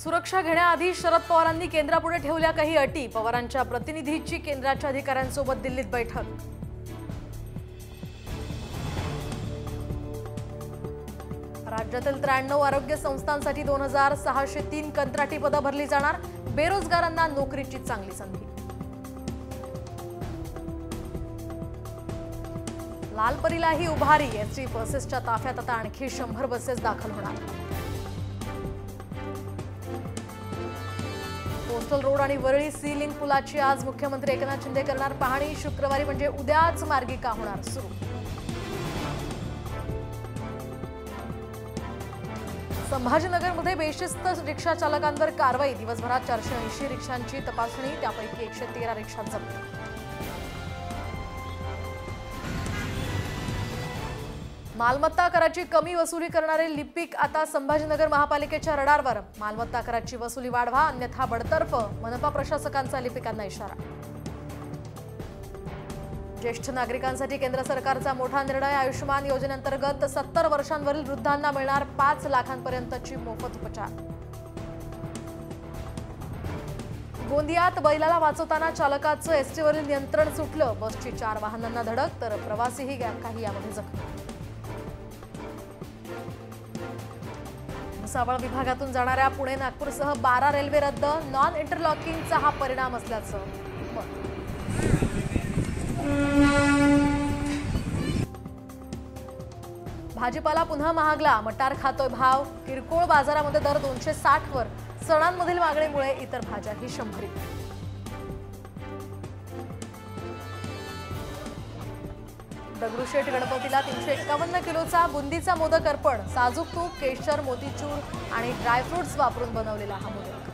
सुरक्षा घेण्याआधी शरद पवारांनी केंद्रापुढे ठेवल्या काही अटी। पवारांच्या प्रतिनिधीची केंद्राच्या अधिकाऱ्यांसोबत दिल्लीत बैठक। राज्यातील 93 आरोग्य संस्थांसाठी 2603 कंत्राटी पदं भरली जाणार। बेरोजगारांना नोकरीची चांगली संधी। लालपरीलाही उभारी। एसटी बसेसच्या ताफ्यात आता आणखी 100 बसेस दाखल होणार। कोस्टल रोड आणि वरळी सी लिंक पुलाची आज मुख्यमंत्री एकनाथ शिंदे करणार पाहणी। शुक्रवारी म्हणजे उद्याच मार्गिका होणार सुरू। संभाजीनगरमध्ये बेशिस्त रिक्षा चालकांवर कारवाई। दिवसभरात 480 रिक्षांची तपासणी, त्यापैकी 113 रिक्षा जप्त। मालमत्ता कराची कमी वसुली करणारे लिपिक आता संभाजीनगर महापालिकेच्या रडारवर। मालमत्ता कराची वसुली वाढवा, अन्यथा बडतर्फ। मनपा प्रशासकांचा लिपिकांना इशारा। ज्येष्ठ नागरिकांसाठी केंद्र सरकारचा मोठा निर्णय। आयुष्यमान योजनेअंतर्गत 70 वर्षांवरील वृद्धांना मिळणार 5 लाखांपर्यंतची मोफत उपचार। गोंदियात बैलाला वाचवताना चालकाचं एसटीवरील नियंत्रण सुटलं। बसची 4 वाहनांना धडक, तर प्रवासीही काही यामध्ये जखमी। भुसावळ विभागातून जाणाऱ्या पुणे नागपूरसह 12 रेल्वे रद्द। नॉन इंटरलॉकिंगचा हा परिणाम असल्याचं मत। भाजीपाला पुन्हा महागला। मटार खातोय भाव। किरकोळ बाजारामध्ये दर 260 वर। सणांमधील मागणीमुळे इतर भाज्याही 100. दगडूशेठ गणपतीला 351 किलोचा बुंदीचा मोदक अर्पण। साजूक तूप, केशर, मोतीचूर आणि ड्रायफ्रुट्स वापरून बनवलेला हा मोदक।